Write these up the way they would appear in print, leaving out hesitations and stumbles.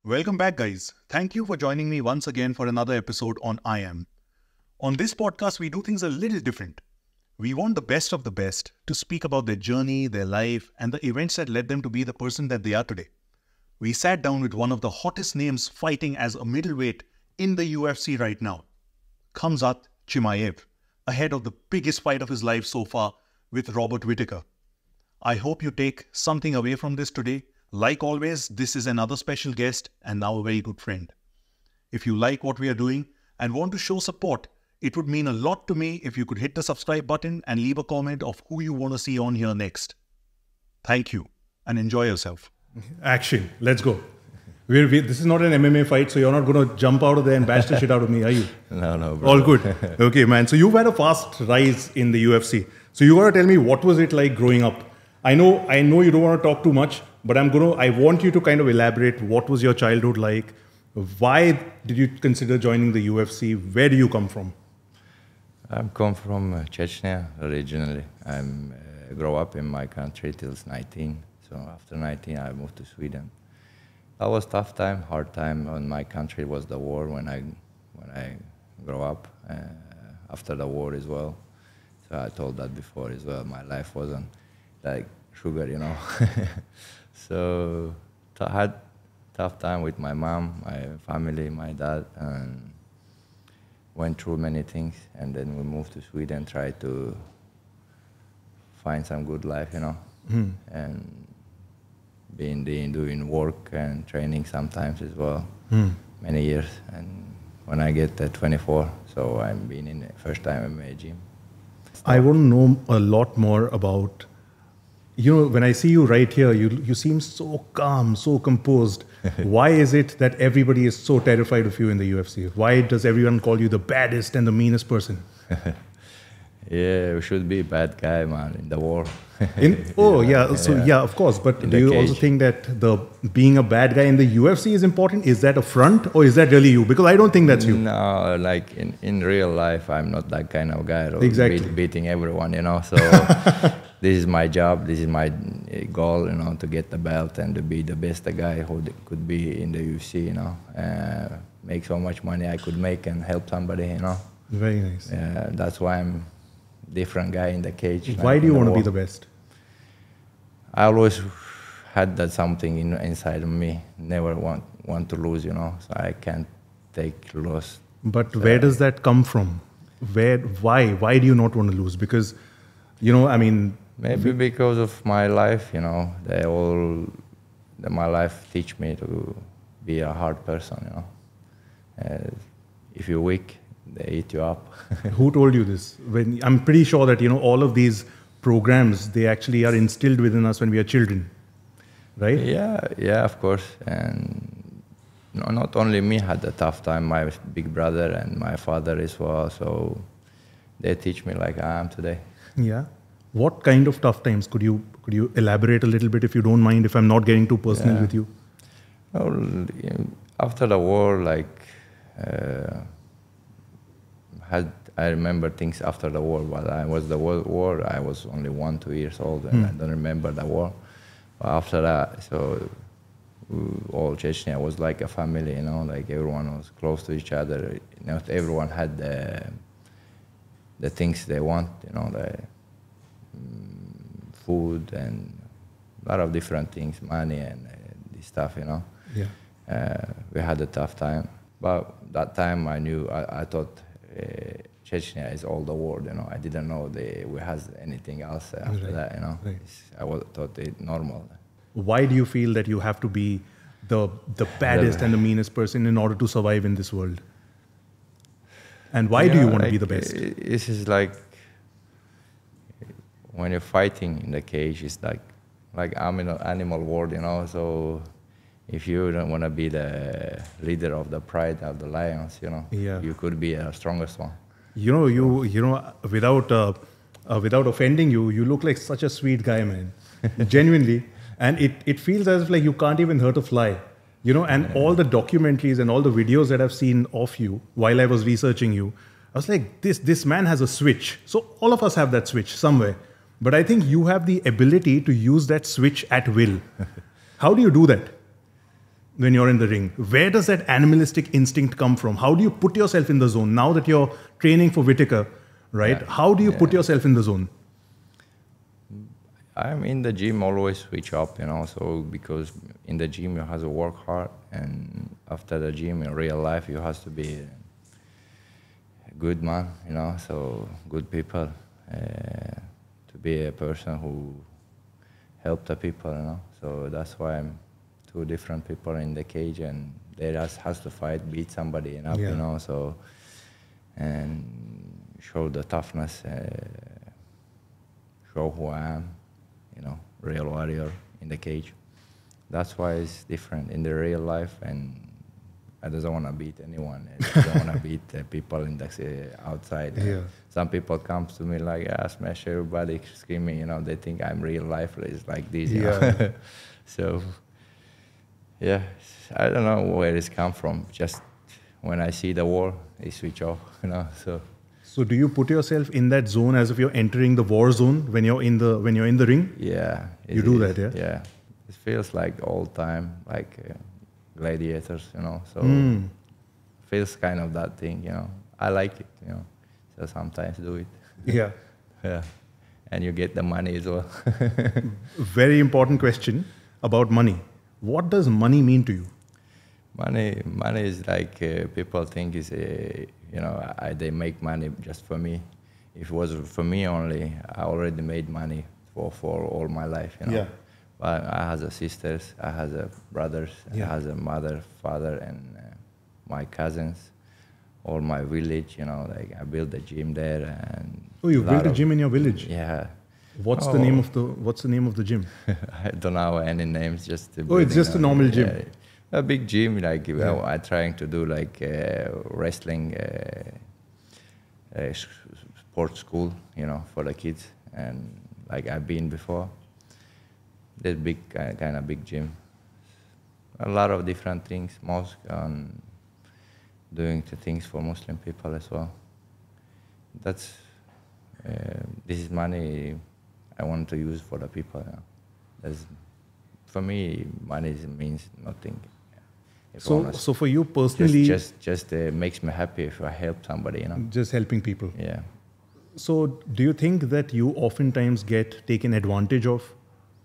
Welcome back, guys. Thank you for joining me once again for another episode on EyeAM. On this podcast, we do things a little different. We want the best of the best to speak about their journey, their life, and the events that led them to be the person that they are today. We sat down with one of the hottest names fighting as a middleweight in the UFC right now, Khamzat Chimaev, ahead of the biggest fight of his life so far with Robert Whittaker. I hope you take something away from this today. Like always, this is another special guest and now a very good friend. If you like what we are doing and want to show support, it would mean a lot to me if you could hit the subscribe button and leave a comment of who you want to see on here next. Thank you and enjoy yourself. Action. Let's go. This is not an MMA fight, so you're not going to jump out of there and bash the shit out of me, are you? No, bro. All good. Okay, man. So you've had a fast rise in the UFC. So you got to tell me, what was it like growing up? I know you don't want to talk too much, but I want you to kind of elaborate. What was your childhood like? Why did you consider joining the UFC? Where do you come from? I come from Chechnya originally. I grew up in my country till 19. So after 19, I moved to Sweden. That was tough time, hard time. In my country was the war when I grew up. After the war as well. So I told that before as well. My life wasn't like sugar, you know. So I had tough time with my mom, my family, my dad, and went through many things. And then we moved to Sweden, tried to find some good life, you know, and doing work and training sometimes as well, many years. And when I get 24, so I'm being in the first time in my gym. I want to know a lot more about, when I see you right here, you seem so calm, so composed. Why is it that everybody is so terrified of you in the UFC? Why does everyone call you the baddest and the meanest person? Yeah, we should be a bad guy, man, in the war. Of course. But do you also think that being a bad guy in the UFC is important? Is that a front or is that really you? Because I don't think that's you. No, like in real life, I'm not that kind of guy. Exactly. Beating everyone, you know. So this is my job. This is my goal, you know, to get the belt and to be the best guy who could be in the UFC, you know. Make so much money I could make and help somebody, you know. Very nice. Yeah, that's why I'm different guy in the cage. Why do you want to be the best? I always had that something inside of me. Never want to lose, you know. So I can't take loss. But where does that come from? Why do you not want to lose? Because, maybe because of my life, you know. My life teach me to be a hard person, you know. If you're weak, they eat you up. Who told you this? I'm pretty sure that, all of these programs, they actually are instilled within us when we are children, right? Yeah, of course. And not only me had a tough time, my big brother and my father as well. So they teach me like I am today. Yeah. What kind of tough times? Could you elaborate a little bit, if you don't mind, if I'm not getting too personal with you? Well, after the war, I remember things after the war. While I was the war, I was only 1-2 years old, and I don't remember the war. But after that, so all Chechnya was like a family, you know, like everyone was close to each other. Not everyone had the things they want, you know, the food and a lot of different things, money and this stuff, you know. Yeah. We had a tough time, but that time I thought. Chechnya is all the world, you know. I didn't know we has anything else after that, you know. Right. I thought it normal. Why do you feel that you have to be the baddest and the meanest person in order to survive in this world? And why do you want to be the best? This is like when you're fighting in the cage. It's like I'm in an animal world, you know. So if you don't want to be the leader of the pride of the lions, you know, you could be the strongest one. Without offending you, you look like such a sweet guy, man. Genuinely. And it feels as if like you can't even hurt a fly. And all the documentaries and all the videos that I've seen of you while I was researching you, I was like, this man has a switch. So all of us have that switch somewhere. But I think you have the ability to use that switch at will. How do you do that? when you're in the ring? Where does that animalistic instinct come from? How do you put yourself in the zone? Now that you're training for Whittaker, right? Yeah. How do you put yourself in the zone? I'm in the gym, always switch up, so because in the gym you have to work hard, and after the gym in real life you have to be a good man, so good people, to be a person who help the people, so that's why I'm two different people in the cage, and they just has to fight, beat somebody up, so, and show the toughness, show who I am, real warrior in the cage. That's why it's different in the real life, and I don't want to beat anyone. I don't want to beat people in the outside. Yeah. Some people come to me like, smash everybody, screaming, they think I'm real life. It's like this, Yeah. So, yeah, I don't know where it's come from. Just when I see the war, I switch off, so. So do you put yourself in that zone as if you're entering the war zone when you're in the ring? Yeah. You do that, yeah? Yeah. It feels like old time, like gladiators, so feels kind of that thing, I like it, so sometimes do it. Yeah. Yeah. And you get the money as well. Very important question about money. What does money mean to you? Money is like people think is they make money just for me. If it was for me only, I already made money for all my life. Yeah. But I have sisters, I have brothers, Yeah. I have a mother, father, and my cousins, all my village. Like I built a gym there, and Oh, you built a gym in your village? Yeah. What's the name of the gym? I don't know any names. Just It's just a normal gym. Yeah. A big gym, like I'm trying to do like wrestling sports school, for the kids, and like I've been before. This big kind of big gym. A lot of different things, mosque, and doing the things for Muslim people as well. That's this is money I want to use for the people. For me, money means nothing. So for you personally, just makes me happy if I help somebody, Just helping people. Yeah. So do you think that you oftentimes get taken advantage of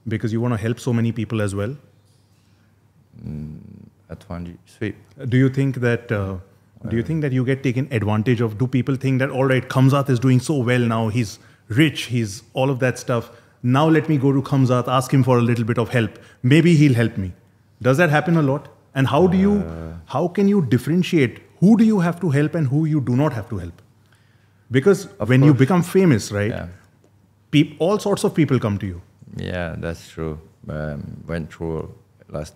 because you want to help so many people as well? Advantage, sweet. Do you think that you get taken advantage of? Do people think that, all right, Khamzat is doing so well now, he's rich, he's all of that stuff. Now let me go to Khamzat, ask him for a little bit of help. Maybe he'll help me. Does that happen a lot? And how can you differentiate who do you have to help and who you do not have to help? Because when you become famous, right, all sorts of people come to you. Yeah, that's true. Went through last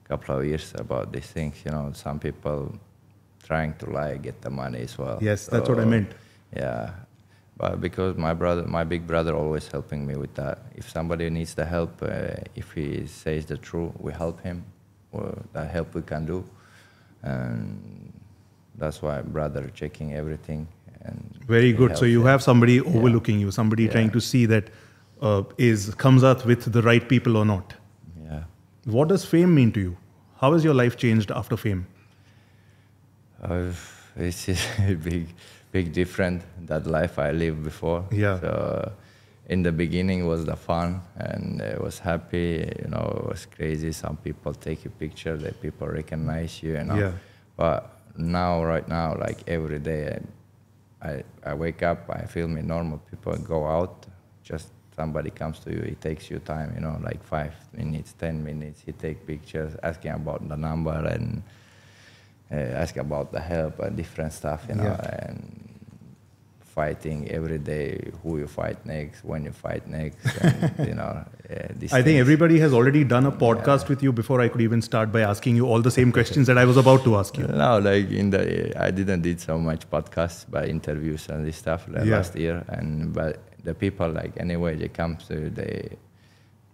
couple of years about these things. Some people trying to lie, get the money as well. Yes, that's what I meant. Yeah, but because my big brother always helping me with that. If somebody needs the help, if he says the truth, we help him. Or that help we can do, and that's why brother checking everything. And very good. So you have somebody overlooking you, somebody trying to see that is Khamzat with the right people or not. Yeah. What does fame mean to you? How has your life changed after fame? It's a big different that life I lived before. Yeah. So in the beginning was the fun, and it was happy, it was crazy. Some people take a picture, that people recognize you, Yeah. But right now, like every day, I wake up, I feel me normal. People go out, just somebody comes to you, it takes you time, like 5 minutes, 10 minutes, he take pictures, asking about the number, and ask about the help and different stuff, and fighting every day, who you fight next, when you fight next, and, I think everybody has already done a podcast with you before I could even start by asking you all the same questions that I was about to ask you. No, like I didn't did so much podcasts, but interviews and this stuff last year, but the people, like, anyway, they come to,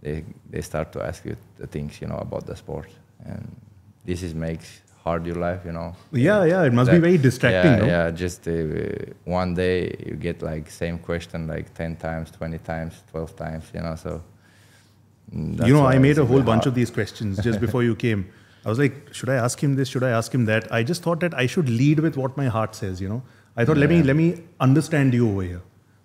they start to ask you the things, about the sport, and this makes hard your life, Yeah, it must be very distracting, no? Yeah, just one day you get like same question like 10 times, 20 times, 12 times, so. I made a whole bunch of these questions just before you came. I was like, should I ask him this? Should I ask him that? I just thought that I should lead with what my heart says, you know. I thought, let me understand you over here.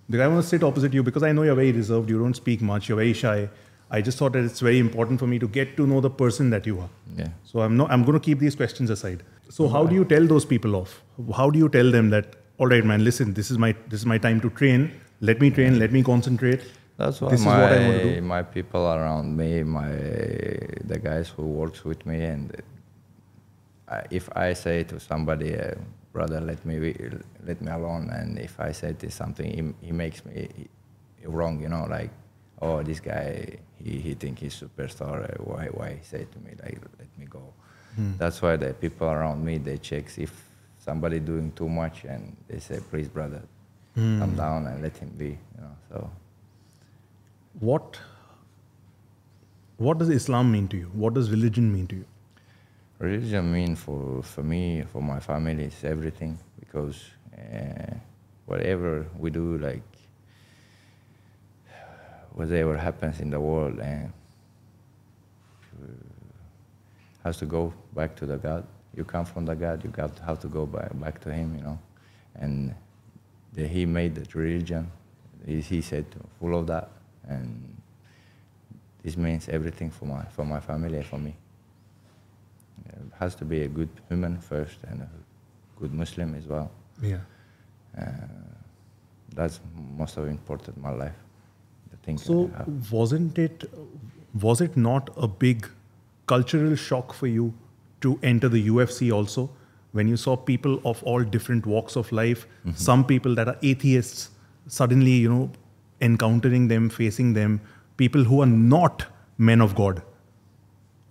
Because I want to sit opposite you because I know you're very reserved. You don't speak much. You're very shy. I just thought that it's very important for me to get to know the person that you are. Yeah. So I'm going to keep these questions aside. So how do you tell those people off? How do you tell them that, all right, man, listen, this is my time to train. Let me train. Let me concentrate. That's why this is what I want to do. My people around me, the guys who works with me, and if I say to somebody, brother, let me alone, and if I say to something, he makes me wrong, you know, like, oh, this guy, he think he's superstar. Why he say to me like, let me go? That's why the people around me, they check if somebody doing too much, and they say, please, brother, come down and let him be, you know. So. What does Islam mean to you? What does religion mean to you? Religion mean for me, for my family, is everything, because whatever we do, like whatever happens in the world, has to go back to the God. You come from the God, you have to go back to Him, you know. And He made the religion. He said to follow that. And this means everything for my family and for me. It has to be a good human first and a good Muslim as well. Yeah. That's most of important in my life. The thing So was it not a big cultural shock for you to enter the UFC also, when you saw people of all different walks of life, some people that are atheists, suddenly, you know, encountering them, facing them, people who are not men of God,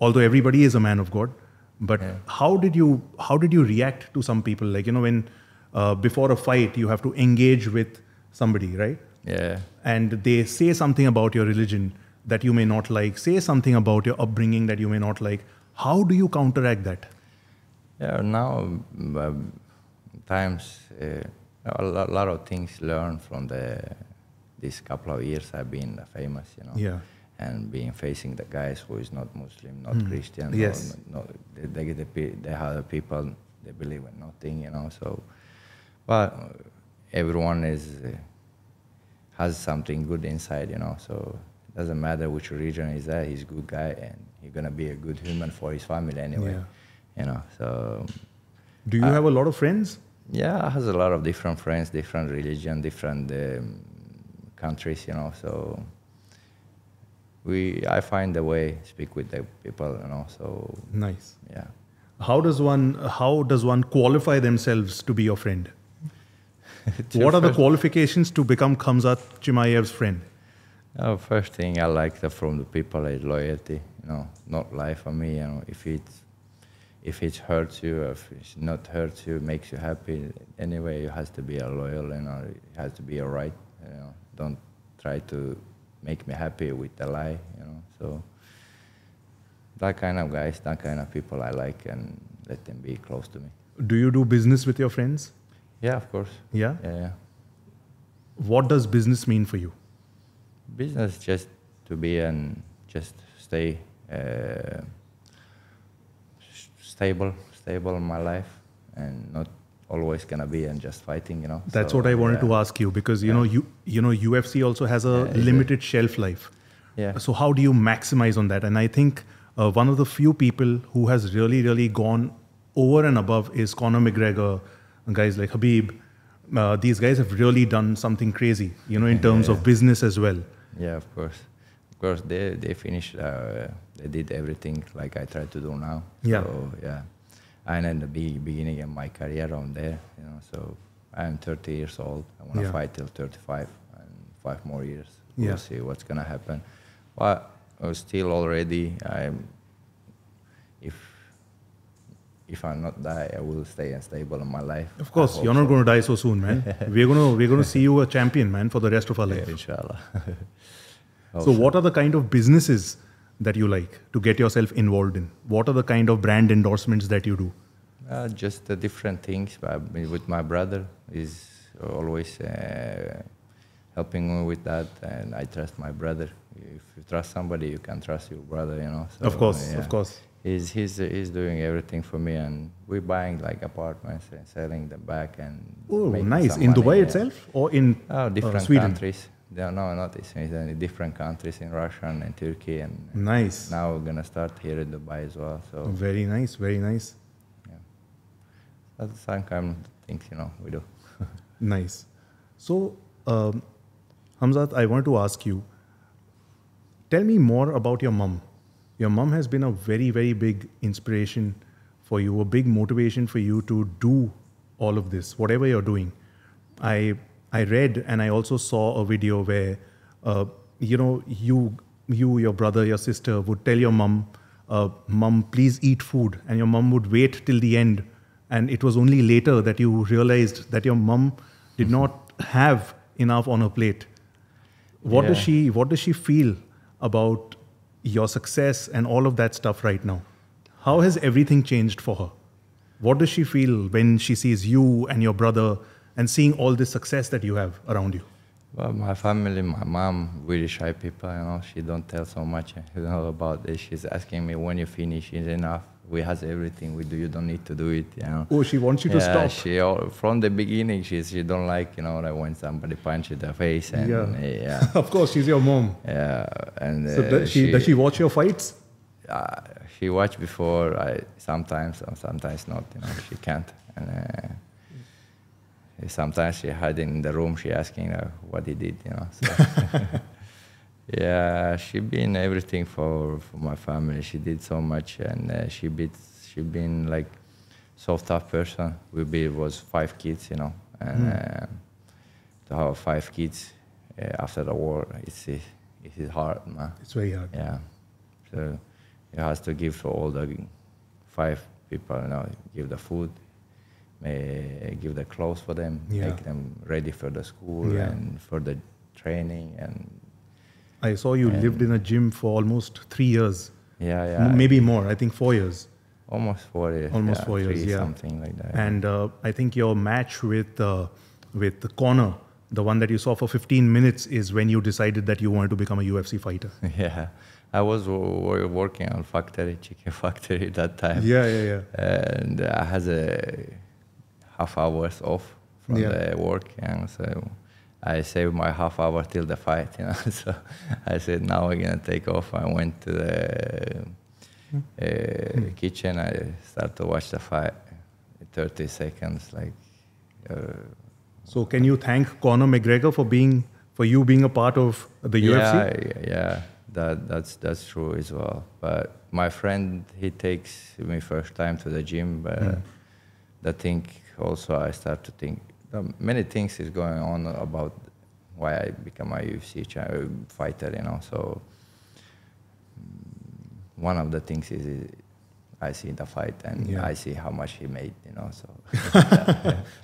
although everybody is a man of God. But how did you react to some people? Like, you know, when before a fight you have to engage with somebody, right? Yeah. And they say something about your religion that you may not like, say something about your upbringing that you may not like. How do you counteract that? Yeah, now times a lot of things learned from these couple of years I've been famous, you know. Yeah. And being facing the guys who is not Muslim, not Christian. Yes. They have people, they believe in nothing, you know. So, but everyone has something good inside, you know. So it doesn't matter which religion is that. He's a good guy, and he's gonna be a good human for his family anyway. Yeah. You know. So. Do you have a lot of friends? Yeah, I have a lot of different friends, different religion, different countries, you know. So I find a way to speak with the people, you know. So Nice. yeah. How does one qualify themselves to be your friend? What are the qualifications to become Khamzat Chimaev's friend? First thing I like from the people is loyalty, you know, not lie for me, you know. If it hurts you, if it's not hurts you, makes you happy, anyway, you has to be a loyal, you know. It has to be a right, you know. Don't try to make me happy with a lie, you know. So that kind of guys, that kind of people I like, and let them be close to me. Do you do business with your friends? Yeah, of course. Yeah? Yeah. What does business mean for you? Business just to be and just stay stable in my life, and not always gonna be and just fighting, you know. That's what I wanted to ask you, because you know UFC also has a limited shelf life. Yeah. So how do you maximize on that? And I think one of the few people who has really gone over and above is Conor McGregor, guys like Habib. These guys have really done something crazy, you know, in terms of business as well. Yeah, of course. Of course, they finished. They did everything like I try to do now. Yeah. So yeah, I'm in the beginning of my career on there, you know. So I'm 30 years old. I want to fight till 35 and 5 more years. We'll see what's gonna happen. But still already, if I'm not die, I will stay unstable in my life. Of course, you're not going to die so soon, man. we're going to see you a champion, man, for the rest of our life. Yeah, inshallah. So what are the kind of businesses that you like to get yourself involved in? What are the kind of brand endorsements that you do? Just different things. With my brother, is always helping me with that, and I trust my brother. If you trust somebody, you can trust your brother, you know. So, of course. He's doing everything for me, and we're buying like apartments and selling them back and. Oh, making nice. some In money, Dubai yeah. itself or in Different Sweden? countries. No, not in Sweden. Different countries in Russia and Turkey, and Nice. now we're gonna start here in Dubai as well. So Very nice, very nice. that's some kind of things we do. Nice. So, Khamzat, I want to ask you, tell me more about your mom. Your mom has been a very, very big inspiration for you, a big motivation for you to do all of this, whatever you're doing. I read and I also saw a video where, you, your brother, your sister would tell your mom, Mom, please eat food. And your mom would wait till the end. And it was only later that you realized that your mom did not have enough on her plate. What does she feel about your success and all of that stuff right now? How has everything changed for her? What does she feel when she sees you and your brother and seeing all this success that you have around you? Well, my family, my mom, really shy people, she don't tell so much, about this. She's asking me, when you finish, is enough? We has everything we do, you don't need to do it, Oh, she wants you to stop. She, from the beginning, she don't like, like when somebody punches the face. And, Of course, she's your mom. Yeah, and so does she watch your fights? She watch before, sometimes not, she can't. And sometimes she hide in the room, she asking what he did, So. Yeah, she been everything for my family. She did so much, and she been like so tough person. Was 5 kids, and to have 5 kids after the war, it's hard, man. It's very hard. Yeah, so you has to give for all the 5 people, give the food, give the clothes for them, make them ready for the school and for the training and. I saw you lived in a gym for almost 3 years. Yeah. Maybe more. I think 4 years. Almost 4 years. Almost 4 years, yeah. Something like that. And I think your match with Conor, the one that you saw for 15 minutes, is when you decided that you wanted to become a UFC fighter. Yeah. I was working on chicken factory that time. Yeah. And I had a half hours off from the work, and so I saved my half hour till the fight, So I said, now we're gonna take off. I went to the kitchen. I started to watch the fight. 30 seconds, So can you thank Conor McGregor for you being a part of the UFC? Yeah. That's true as well. But my friend, he takes me first time to the gym. But the thing also, I start to think. Many things is going on about why I become a UFC fighter, So one of the things is I see the fight and I see how much he made, So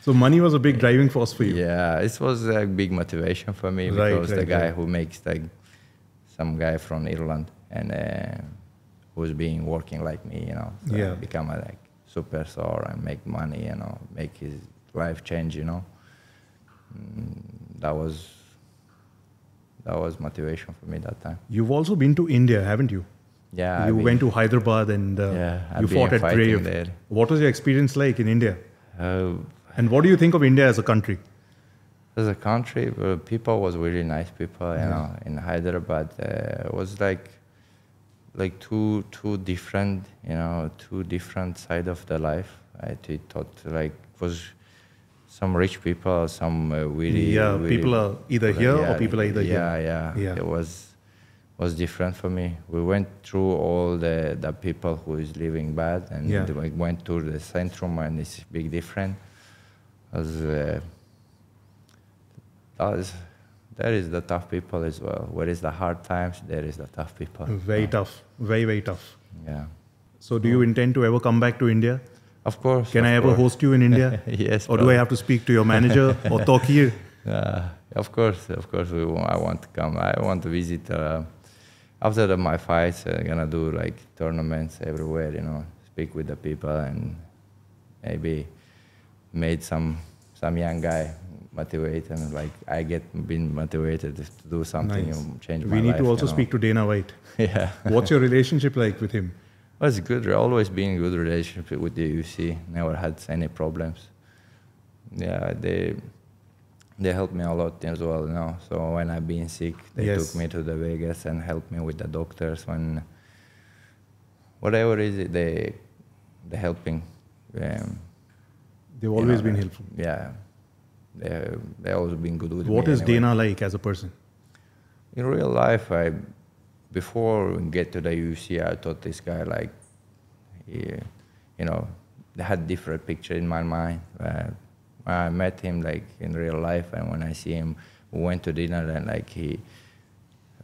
so money was a big driving force for you. Yeah, it was a big motivation for me because the guy who makes some guy from Ireland and who's been working like me, So become a superstar and make money, make his life change, That was motivation for me that time. You've also been to India, haven't you? Yeah. You went to Hyderabad and you fought at Brave. There. What was your experience like in India? And what do you think of India as a country? As a country, people was really nice people, In Hyderabad, it was like two different, two different side of the life. I thought was some rich people, some really people are either here or people are either here. Yeah. It was different for me. We went through all the people who is living bad, and we went to the centrum, and it's big different. There is the tough people as well. Where is the hard times, there is the tough people. Very tough. Very, very tough. Yeah. So do you intend to ever come back to India? Of course. Can I ever host you in India? Yes. Or do I have to speak to your manager or talk here? Of course. I want to come. I want to visit. After my fights, I'm gonna do tournaments everywhere. Speak with the people and maybe made some young guy motivate and been motivated to do something and change my life. We need to also speak to Dana White. Yeah. What's your relationship like with him? Well, it's good. Always been in good relationship with the UFC. Never had any problems. Yeah, they helped me a lot as well, you know. So when I've been sick, they took me to the Vegas and helped me with the doctors. When whatever is it, they're helping. They've always been helpful. Yeah, they always been good with me. What is anyway. Dana like as a person? In real life, before we get to the UFC, I thought this guy like, you know, they had different picture in my mind. When I met him like in real life, and when I see him, we went to dinner, and like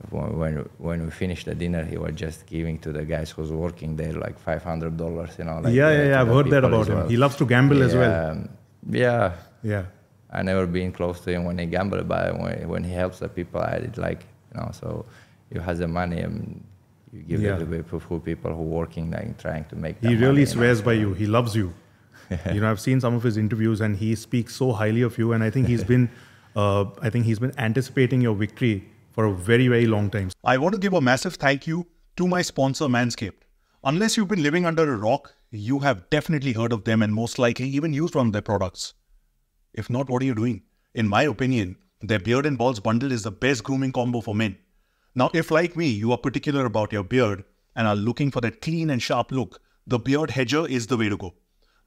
when we finished the dinner, he was just giving to the guys who's working there like $500, you know. Like, I've heard that about him. He loves to gamble as well. Yeah. I never been close to him when he gambled, but when he helps the people, I did like, you know. So you have the money and you give it to people who are working, like trying to make. He really swears by you. He loves you. You know, I've seen some of his interviews, and he speaks so highly of you. And I think he's been anticipating your victory for a very, very long time. I want to give a massive thank you to my sponsor, Manscaped. Unless you've been living under a rock, you have definitely heard of them and most likely even used one of their products. If not, what are you doing? In my opinion, their beard and balls bundle is the best grooming combo for men. Now, if like me, you are particular about your beard and are looking for that clean and sharp look, the Beard Hedger is the way to go.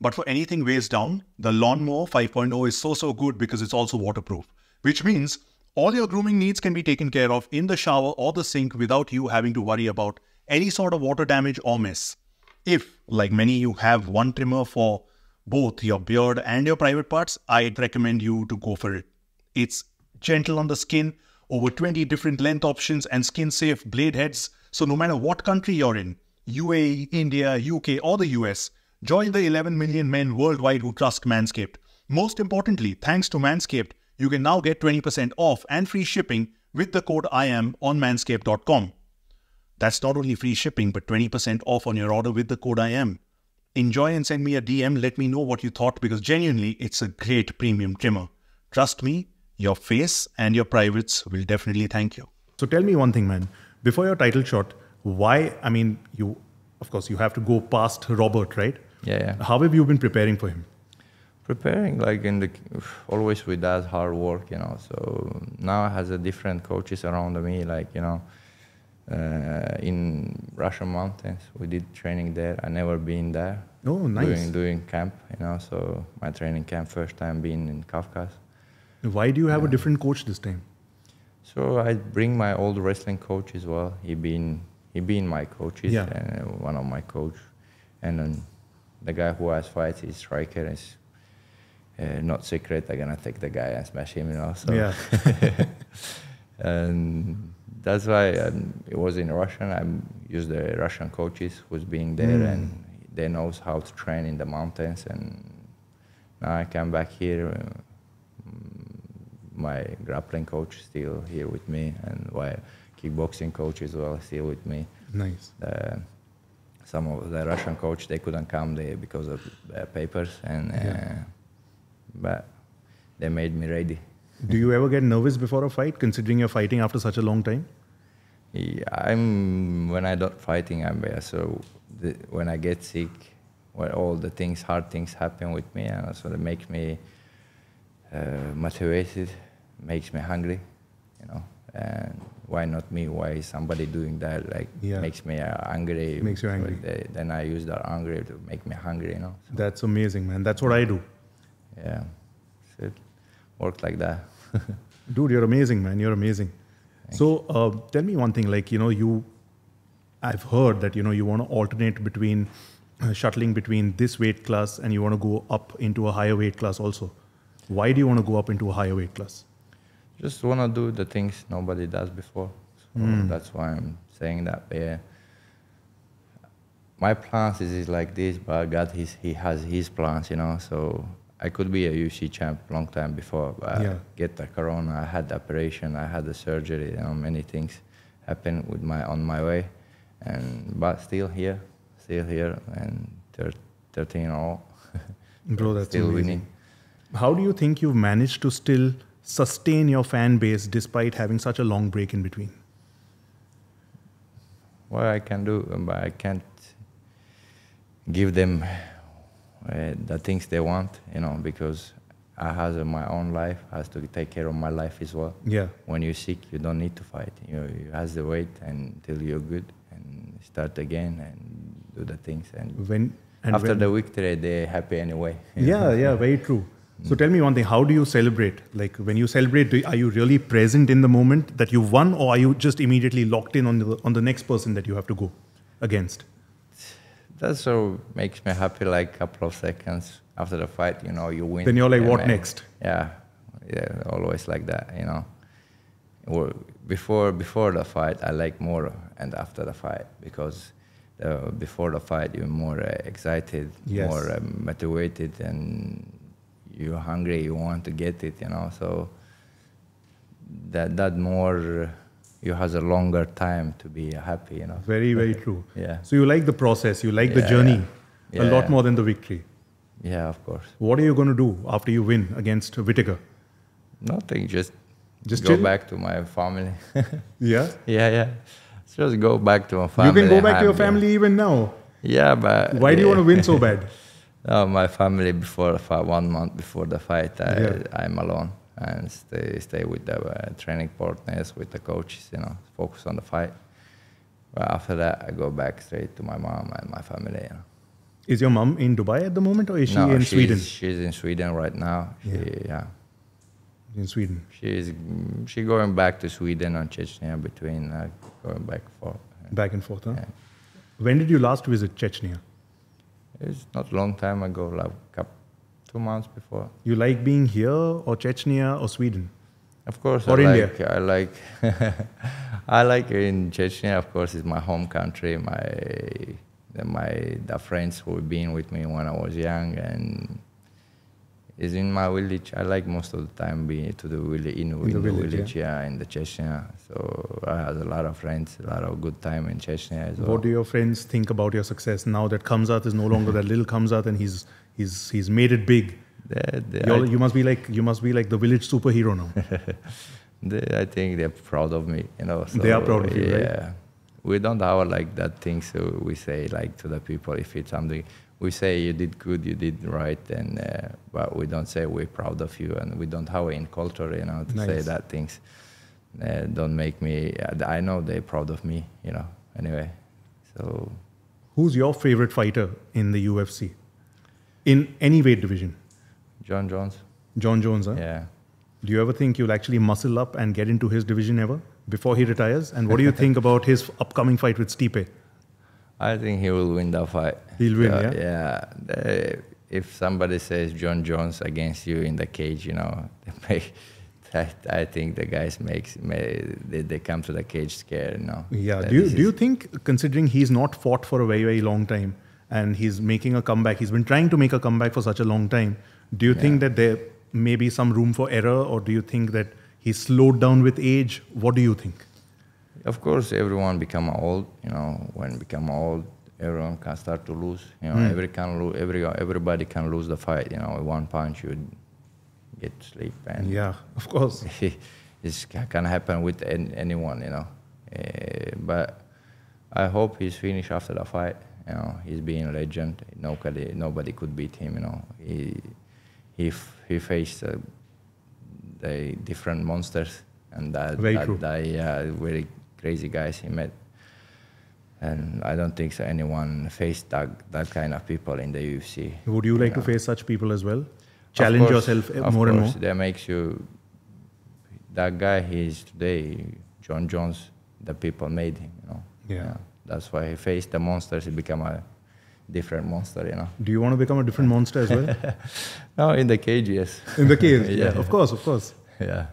But for anything waist down, the Lawnmower 5.0 is so good because it's also waterproof, which means all your grooming needs can be taken care of in the shower or the sink without you having to worry about any sort of water damage or mess. If, like many, you have one trimmer for both your beard and your private parts, I'd recommend you to go for it. It's gentle on the skin, over 20 different length options and skin-safe blade heads. So no matter what country you're in, UAE, India, UK or the US, join the 11 million men worldwide who trust Manscaped. Most importantly, thanks to Manscaped, you can now get 20% off and free shipping with the code EyeAM on manscaped.com. That's not only free shipping, but 20% off on your order with the code EyeAM. Enjoy and send me a DM. Let me know what you thought, because genuinely, it's a great premium trimmer. Trust me, your face and your privates will definitely thank you. So tell me one thing, man. Before your title shot, why, I mean, of course, you have to go past Robert, right? Yeah. How have you been preparing for him? Preparing, like always with that hard work, you know. So now I have a different coaches around me, like, you know, in Russian mountains. We did training there. I never been there. Oh, nice. Doing camp, you know. So my training camp, first time being in Kafkas. Why do you have a different coach this time? So I bring my old wrestling coach as well. He been my coaches, and one of my coach, and then the guy who has fights is striker. Is not secret. I'm gonna take the guy and smash him, you know. So and that's why it was in Russian. I used the Russian coaches who's being there, and they knows how to train in the mountains. And now I come back here. My grappling coach still here with me, and my kickboxing coach as well still with me. Nice. Some of the Russian coach, they couldn't come there because of papers, and but they made me ready. Do you ever get nervous before a fight, considering you're fighting after such a long time? Yeah, when I'm not fighting, I'm there. So when I get sick, all the hard things happen with me, and so it makes me motivated, makes me hungry, you know. And why not me? Why is somebody doing that? Like, makes me angry. Makes you angry. Then I use that anger to make me hungry, you know. So that's amazing, man. That's what I do. Yeah, so it worked like that. Dude, you're amazing, man. You're amazing. So tell me one thing, like, you know, I've heard that, you know, you want to alternate between shuttling between this weight class and you want to go up into a higher weight class also. Why do you want to go up into a higher weight class? Just want to do the things nobody does before. So that's why I'm saying that. Yeah. My plans is like this, but God, he has his plans, you know. So I could be a UFC champ long time before. But I get the corona, I had the operation, I had the surgery, you know, many things happened with on my way, but still here, and 13-0. Bro, that's still amazing. Winning. How do you think you've managed to still sustain your fan base despite having such a long break in between? Well, I can do, but I can't. give them the things they want, you know, because I have my own life. I have to take care of my life as well. Yeah. When you're sick, you don't need to fight. You have to wait until you're good and start again and do the things. And after the victory, they're happy anyway. Yeah, very true. So tell me one thing, how do you celebrate? Like when you celebrate, are you really present in the moment that you've won, or are you just immediately locked in on the next person that you have to go against? That sort of makes me happy, like a couple of seconds after the fight, you know, you win. Then you're like, what next? Yeah, always like that, you know. Or before the fight, I like more, and after the fight, because before the fight, you're more excited, more motivated, and you're hungry, you want to get it, you know. So that more, you have a longer time to be happy, you know. Very, very true. Yeah. So you like the process, you like the journey a lot more than the victory. Yeah, of course. What are you going to do after you win against Whittaker? Nothing, just go chill? back to my family. Yeah? Yeah. Just go back to my family. You can go back to your family even now. Yeah, but... Why do you want to win so bad? My family, before the fight, 1 month before the fight, I'm alone and stay with the training partners, with the coaches, you know, focus on the fight. But after that, I go back straight to my mom and my family, you know. Is your mom in Dubai at the moment, or is she in Sweden? She's in Sweden right now. In Sweden. She's going back to Sweden and Chechnya between going back and forth. Back and forth, huh? Yeah. When did you last visit Chechnya? It's not a long time ago, like 2 months before. You like being here, or Chechnya, or Sweden? Of course, or India. I like I like in Chechnya. Of course, it's my home country. The friends who have been with me when I was young, and is in my village. I like most of the time being to the village, in the village, in the Chechnya. So I had a lot of friends, a lot of good time in Chechnya as well. What do your friends think about your success now that Khamzat is no longer that little Khamzat and he's made it big? You must be like the village superhero now. I think they're proud of me, you know. So, they are proud of you, right? Yeah. We don't have like that thing, so we say like to the people, if it's something, we say you did good, you did right, and but we don't say we're proud of you, and we don't have it in culture, you know, to say that things. Don't make me, I know they're proud of me, you know, anyway, so. Who's your favorite fighter in the UFC? In any weight division? Jon Jones. Jon Jones, huh? Yeah. Do you ever think you'll actually muscle up and get into his division ever, before he retires? And what do you think about his upcoming fight with Stipe? I think he will win that fight. He'll win, yeah? Yeah. If somebody says Jon Jones against you in the cage, you know, I think the guys they come to the cage scared, you know. Yeah. Do you think, considering he's not fought for a very, very long time, and he's making a comeback, he's been trying to make a comeback for such a long time, do you think that there may be some room for error, or do you think that he's slowed down with age? What do you think? Of course, everyone become old. You know, when become old, everyone can start to lose. You know, everybody can lose the fight. You know, with one punch you get to sleep. And yeah, of course, it can happen with anyone. You know, but I hope he's finished after the fight. You know, he's being a legend. Nobody could beat him. You know, he faced the different monsters, and very crazy guys he met. And I don't think anyone faced that kind of people in the UFC. Would you like to face such people as well? Challenge yourself more and more? That makes you... That guy he is today, Jon Jones, the people made him, you know. Yeah. That's why he faced the monsters, he became a different monster, you know. Do you want to become a different monster as well? No, in the cage, yes. In the cage, yeah. Of course. Yeah.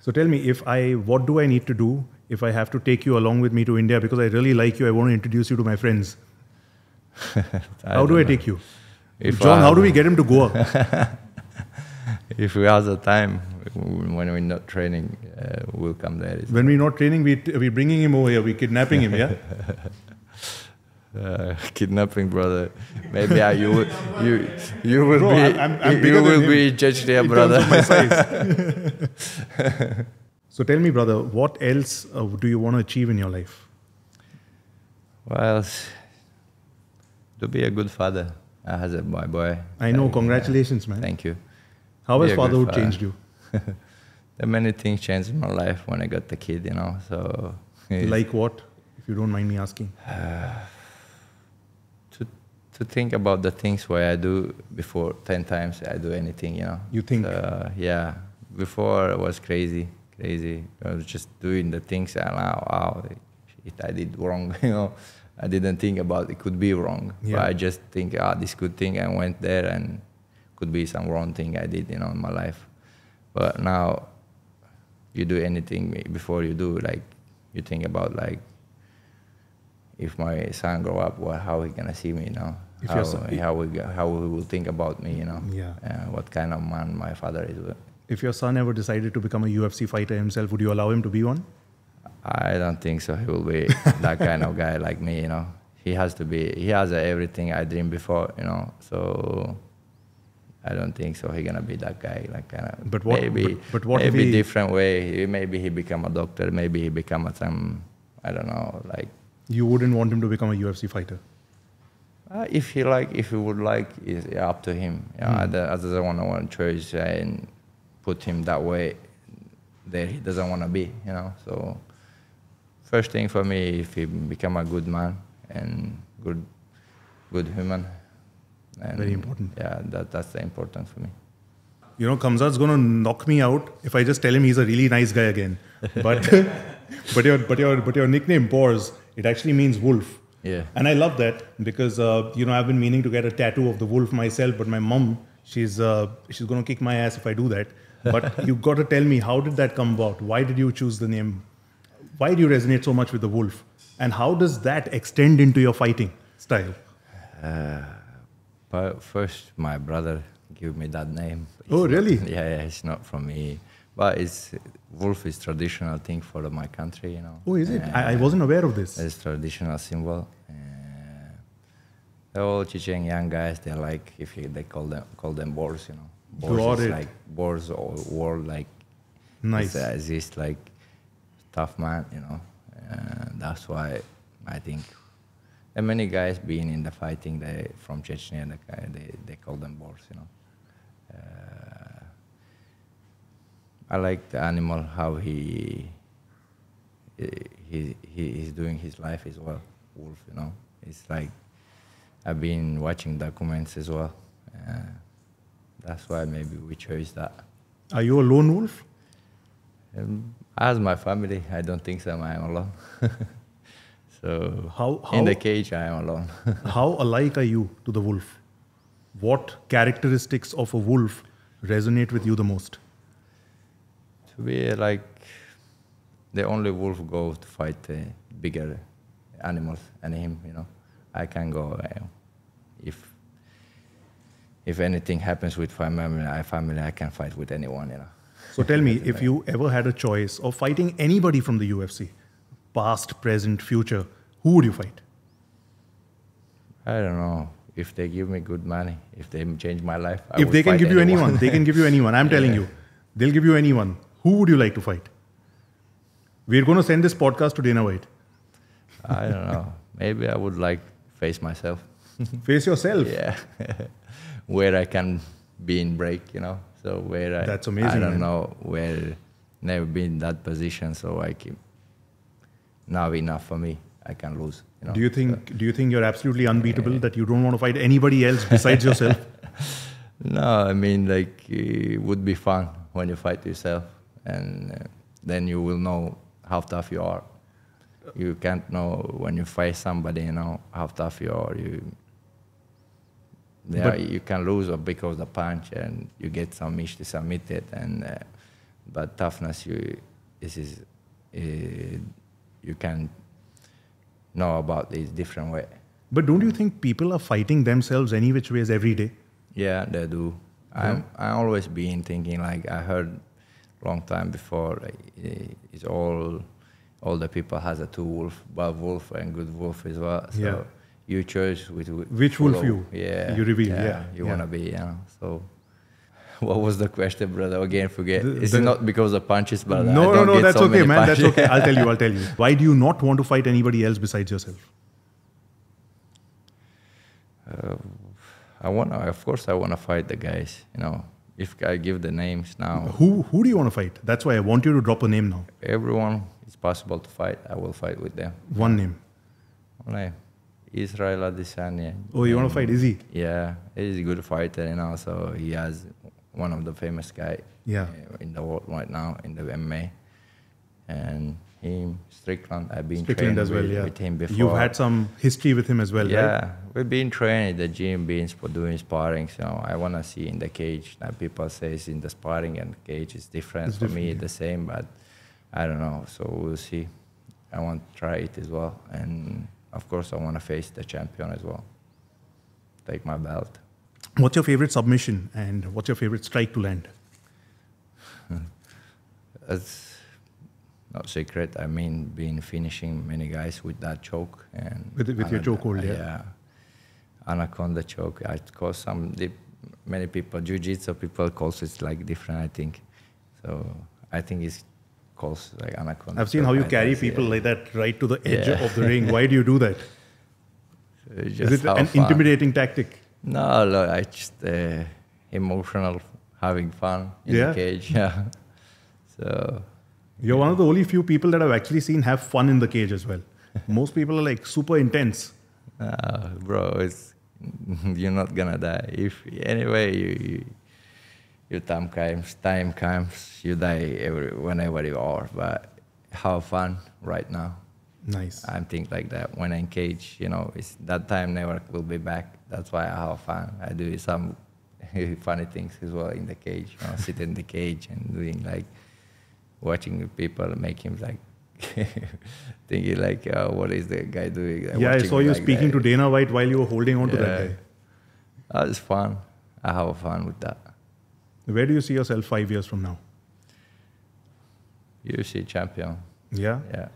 So tell me, what do I need to do if I have to take you along with me to India? Because I really like you, I want to introduce you to my friends. How do I take you? John, how do we get him to Goa? If we have the time, when we're not training, we'll come there. When we're not training, we're bringing him over here, we're kidnapping him, yeah? Kidnapping, brother. Maybe you will Bro, be Chechnya, brother. In terms of my size. So tell me, brother, what else do you want to achieve in your life? Well, To be a good father. I has a boy. I know. Congratulations, man. Thank you. How Be has a good fatherhood father. changed you? There are many things changed in my life when I got the kid, you know. So Like what, if you don't mind me asking? to think about the things where I do before 10 times I do anything, you know. You think? Yeah. Before I was crazy. I was just doing the things and now, I did wrong, you know. I didn't think about it could be wrong. Yeah. But I just think, this good thing, I went there and could be some wrong thing I did, you know, in my life. But now you do anything before you do, like, you think about, like, if my son grow up, how he gonna see me, you know? How he will think about me, you know? Yeah. What kind of man my father is. If your son ever decided to become a UFC fighter himself, would you allow him to be one? I don't think so. He will be that kind of guy like me, you know? He has to be. He has everything I dreamed before, you know? So I don't think so. He's gonna be that guy, like kind of. But what? Maybe, but what maybe if he, different way. Maybe he become a doctor. Maybe he become some, I don't know, like. You wouldn't want him to become a UFC fighter? If he would like, it's up to him. You know, I don't want to choose and put him that way that he doesn't want to be, you know. So first thing for me, if he become a good man and good human. And very important. Yeah, that's the important for me. You know, Khamzat's going to knock me out if I just tell him he's a really nice guy again. But but your nickname Boars, it actually means wolf. Yeah. And I love that because you know, I've been meaning to get a tattoo of the wolf myself, but my mom, she's going to kick my ass if I do that. But you got to tell me, how did that come about? Why did you choose the name? Why do you resonate so much with the wolf? And how does that extend into your fighting style? But first, my brother gave me that name. Oh, really? Yeah, it's not from me. But wolf is traditional thing for my country, you know. Oh, is it? I wasn't aware of this. It's traditional symbol. The all Chechen young guys, they like, they call them boars, you know. Boars is like boars or war, like. Nice. Exist like tough man, you know. That's why I think there are many guys being in the fighting from Chechnya, they call them boars, you know. I like the animal, how he is doing his life as well, wolf, you know. It's like, I've been watching documents as well. That's why maybe we chose that. Are you a lone wolf? As my family, I don't think so. I am alone. So how in the cage, I am alone. How alike are you to the wolf? What characteristics of a wolf resonate with you the most? To be like the only wolf go to fight bigger animals than him, you know. I can go if anything happens with family, I can fight with anyone, you know. So tell me, if you ever had a choice of fighting anybody from the UFC, past, present, future, who would you fight? I don't know. If they give me good money, if they change my life, if they can give you anyone, they can give you anyone. I'm telling you, they'll give you anyone. Who would you like to fight? We're going to send this podcast to Dana White. I don't know. Maybe I would like face myself. Face yourself? Yeah. Where I can be in break, you know. So where that's amazing. I don't know where, never been in that position. So I keep now enough for me. I can lose. You know? Do you think you're absolutely unbeatable, that you don't want to fight anybody else besides yourself? No, I mean, like, it would be fun when you fight yourself, and then you will know how tough you are. You can't know when you fight somebody, you know, how tough you are. You can lose because of the punch, and you get submitted, and but toughness, you can know about this different way. But don't you think people are fighting themselves any which ways every day? Yeah, they do. I always been thinking, like, I heard long time before, it's all the people has a two wolf, bad wolf and good wolf as well. So you choose which wolf you reveal. You want to be, you know. So what was the question, brother? Again, forget. It's not because of punches, but no, that's okay, man. That's okay. I'll tell you. Why do you not want to fight anybody else besides yourself? Of course, I wanna fight the guys. You know, if I give the names now, Who do you want to fight? That's why I want you to drop a name now. everyone is possible to fight. I will fight with them. One name. Only Israel Adesanya. Oh, you want to fight Izzy? Yeah, he's a good fighter, you know. So he has one of the famous guy Yeah. in the world right now in the MMA, and him Strickland. I've been Strickland trained as well, with him before. You've had some history with him as well, right? Yeah, we've been training in the gym, doing sparring. So I want to see in the cage. Now people say it's in the sparring and cage is different. It's For different, me, yeah. it's the same, but I don't know. So we'll see. I want to try it as well, and of course I want to face the champion as well. Take my belt. What's your favorite submission and what's your favorite strike to land? It's not secret. I mean, been finishing many guys with that choke and With your chokehold, yeah. Anaconda choke. I call many people jiu-jitsu people calls it like different. I think so. I think it's calls like anaconda. I've seen choke. how you I carry think, people yeah. like that right to the edge Yeah. of the ring. Why do you do that? It's Is just it how an fun. intimidating tactic? No, look, I just emotional, having fun in Yeah. the cage. Yeah. So You're one of the only few people that I've actually seen have fun in the cage as well. Most people are like super intense. bro, it's you're not gonna die. If anyway your time comes, you die whenever you are. But have fun right now. Nice. I think like that. When I'm in cage, you know, it's that time never will be back. That's why I have fun. I do some funny things as well in the cage. You know, sit in the cage and doing like watching people make him like thinking like, what is the guy doing? Yeah, I Watching saw him you like speaking that. to Dana White while you were holding on to that Yeah. guy. It's fun. I have fun with that. Where do you see yourself 5 years from now? UFC champion. Yeah. Yeah.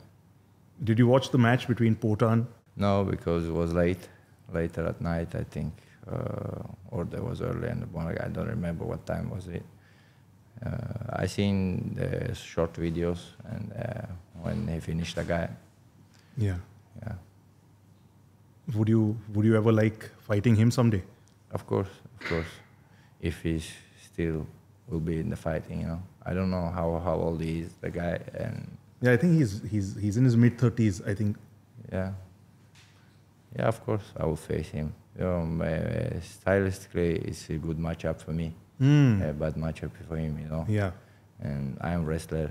Did you watch the match between Potan? No, because it was later at night, I think, or there was early in the morning. I don't remember what time was it. I seen the short videos and when he finished the guy. Yeah. Yeah, Would you ever like fighting him someday? of course. If he still will be in the fighting, you know. I don't know how old he is, the guy, and Yeah, I think he's in his mid-30s, I think. yeah, of course I will face him. You know, stylistically, it's a good matchup for me. A bad matchup for him, you know. Yeah. And I'm wrestler.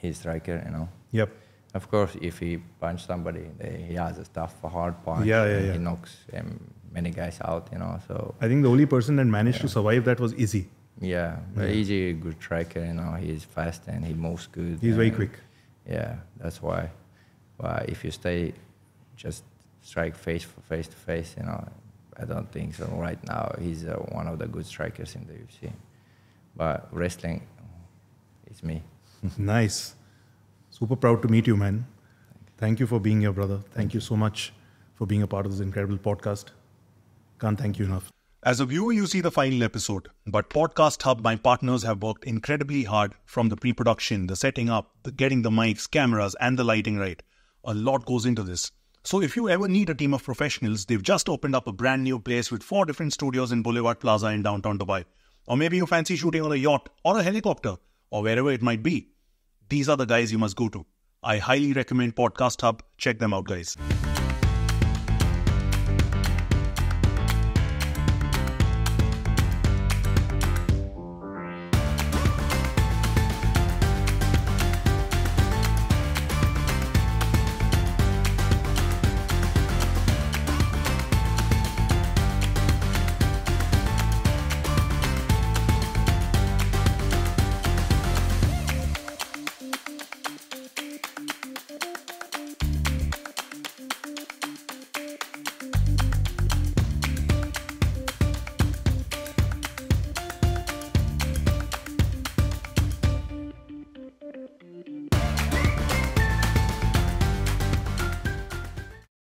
He's striker, you know. Yep. Of course, if he punch somebody, he has a tough, hard punch. Yeah. He knocks many guys out, you know. So I think the only person that managed to survive that was Izzy. yeah, but he's a good striker, you know. He's fast and he moves good. He's very and quick. Yeah, that's why. But if you stay, just strike face to face, you know. I don't think so. Right now, he's one of the good strikers in the UFC. But wrestling, it's me. Nice. Super proud to meet you, man. Thank you for being here, brother. Thank you so much for being a part of this incredible podcast. Can't thank you enough. As a viewer, you see the final episode, but Podcast Hub, my partners have worked incredibly hard from the pre-production, the setting up, the getting the mics, cameras, and the lighting right. A lot goes into this. So if you ever need a team of professionals, they've just opened up a brand new place with 4 different studios in Boulevard Plaza in downtown Dubai. Or maybe you fancy shooting on a yacht or a helicopter or wherever it might be. These are the guys you must go to. I highly recommend Podcast Hub. Check them out, guys.